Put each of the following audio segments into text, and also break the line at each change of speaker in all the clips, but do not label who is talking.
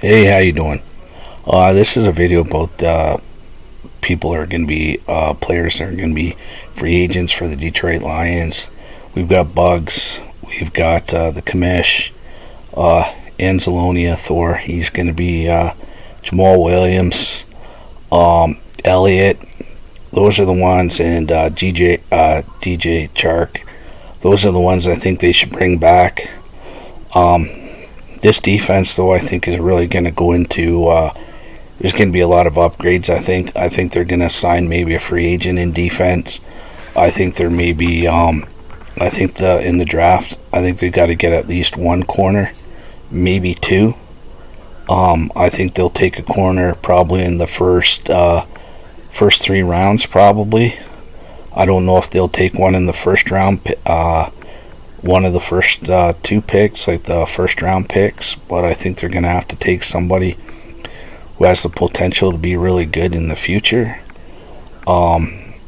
Hey, how you doing? This is a video about people are going to be players that are going to be free agents for the Detroit Lions. We've got Bugs. We've got the Commish, Anzalonia, Thor. He's going to be Jamal Williams, Elliott. Those are the ones, and DJ Chark. Those are the ones I think they should bring back. This defense, though, I think is really going to go into. There's going to be a lot of upgrades. I think they're going to sign maybe a free agent in defense. I think there may be. I think in the draft, I think they've got to get at least one corner, maybe two. I think they'll take a corner probably in the first 3 rounds, probably. I don't know if they'll take one in the first round. One of the first 2 picks, like the first round picks, but I think they're going to have to take somebody who has the potential to be really good in the future. I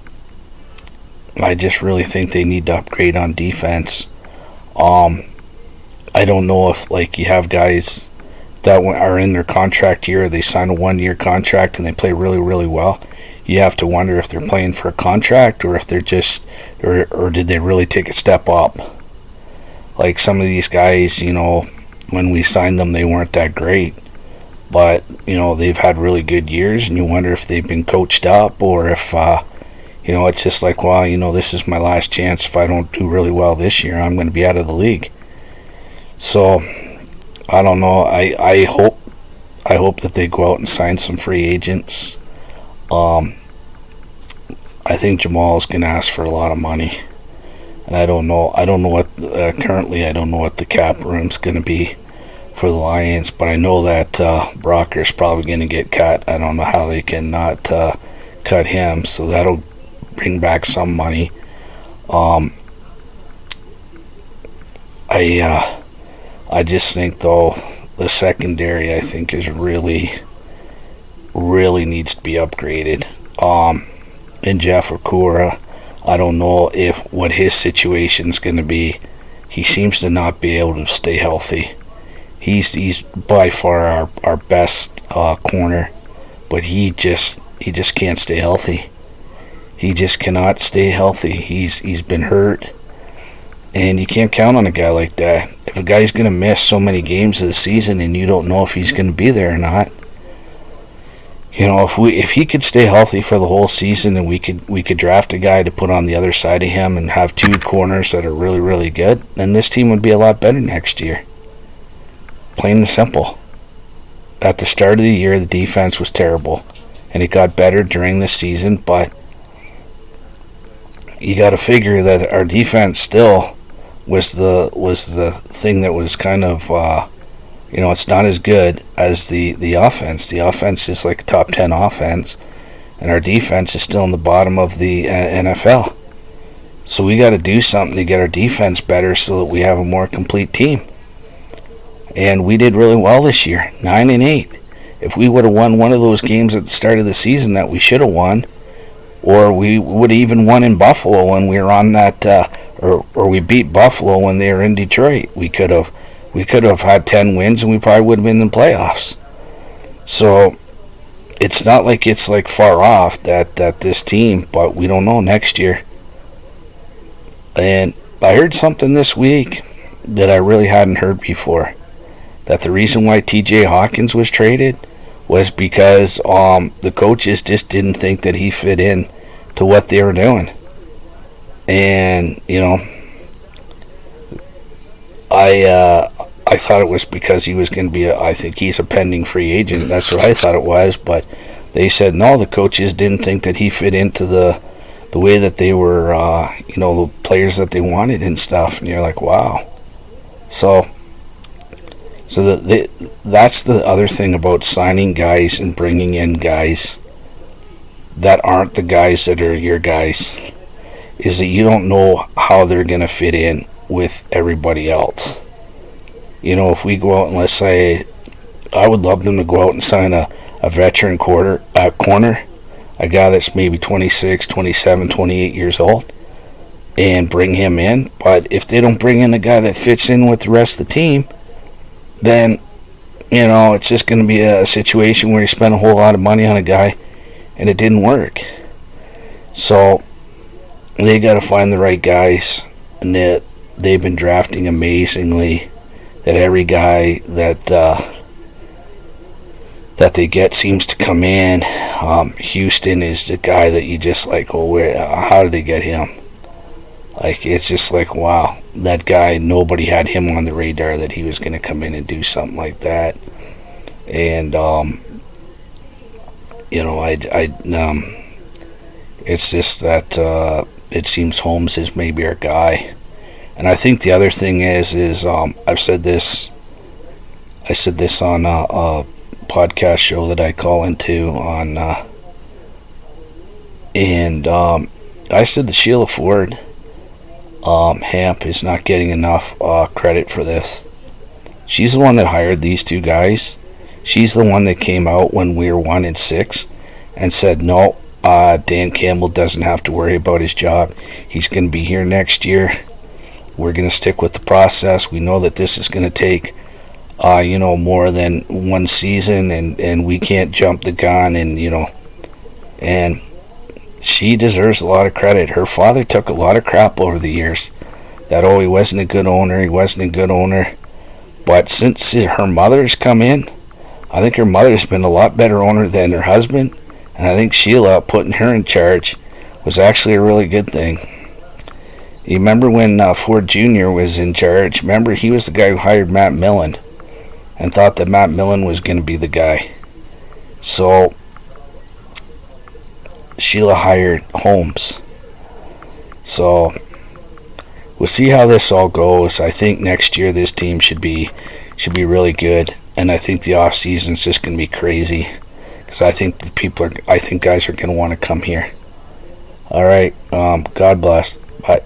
just really think they need to upgrade on defense. I don't know if like you have guys that are in their contract year, they sign a 1-year contract and they play really, really well. You have to wonder if they're playing for a contract or if they're just, or did they really take a step up? Like some of these guys, when we signed them, they weren't that great. But, they've had really good years, and you wonder if they've been coached up or if, it's just like, well, this is my last chance. If I don't do really well this year, I'm going to be out of the league. So, I don't know. I hope that they go out and sign some free agents. I think Jamal is going to ask for a lot of money. And I don't know what currently I don't know what the cap room's going to be for the Lions, but I know that Brocker's probably going to get cut. I don't know how they can not cut him, so that'll bring back some money. I just think though the secondary I think is really needs to be upgraded. And Jeff Okura, I don't know what his situation's going to be. He seems to not be able to stay healthy. He's by far our best corner, but he just can't stay healthy. He just cannot stay healthy. He's been hurt, and you can't count on a guy like that. If a guy's going to miss so many games of the season and you don't know if he's going to be there or not, if he could stay healthy for the whole season and we could draft a guy to put on the other side of him and have 2 corners that are really, really good, then this team would be a lot better next year. Plain and simple. At the start of the year, the defense was terrible, and it got better during the season, but you got to figure that our defense still was the thing that was kind of it's not as good as the offense. The offense is like a top 10 offense, and our defense is still in the bottom of the NFL. So we got to do something to get our defense better so that we have a more complete team. And we did really well this year, 9-8. If we would have won one of those games at the start of the season that we should have won, or we would have even won in Buffalo when we were on that, or we beat Buffalo when they were in Detroit, we could have had 10 wins and we probably would have been in the playoffs. So it's not like it's like far off that this team, but we don't know next year. And I heard something this week that I really hadn't heard before, that the reason why TJ Hawkins was traded was because the coaches just didn't think that he fit in to what they were doing. And I thought it was because he was going to be I think he's a pending free agent. That's what I thought it was, but they said no, the coaches didn't think that he fit into the way that they were, the players that they wanted and stuff. And you're like, wow. So that's the other thing about signing guys and bringing in guys that aren't the guys that are your guys, is that you don't know how they're going to fit in with everybody else. If we go out and let's say, I would love them to go out and sign a veteran corner, a guy that's maybe 26, 27, 28 years old, and bring him in. But if they don't bring in a guy that fits in with the rest of the team, then it's just going to be a situation where you spend a whole lot of money on a guy and it didn't work. So they got to find the right guys, and that they've been drafting amazingly. That every guy that they get seems to come in. Houston is the guy that you just like, how did they get him? Like, it's just like, wow, that guy, nobody had him on the radar that he was going to come in and do something like that. And, it's just that it seems Holmes is maybe our guy. And I think the other thing is I said this on a podcast show that I call into on, and I said that Sheila Ford Hamp is not getting enough credit for this. She's the one that hired these two guys. She's the one that came out when we were 1-6 and said, no, Dan Campbell doesn't have to worry about his job. He's going to be here next year. We're going to stick with the process. We know that this is going to take more than one season, and we can't jump the gun, and she deserves a lot of credit. Her father took a lot of crap over the years that, he wasn't a good owner. But since her mother's come in, I think her mother's been a lot better owner than her husband, and I think Sheila putting her in charge was actually a really good thing. You remember when Ford Jr. was in charge? Remember, he was the guy who hired Matt Millen and thought that Matt Millen was going to be the guy. So Sheila hired Holmes. So we'll see how this all goes. I think next year this team should be really good, and I think the off season's just going to be crazy because I think guys are going to want to come here. All right, God bless. Bye.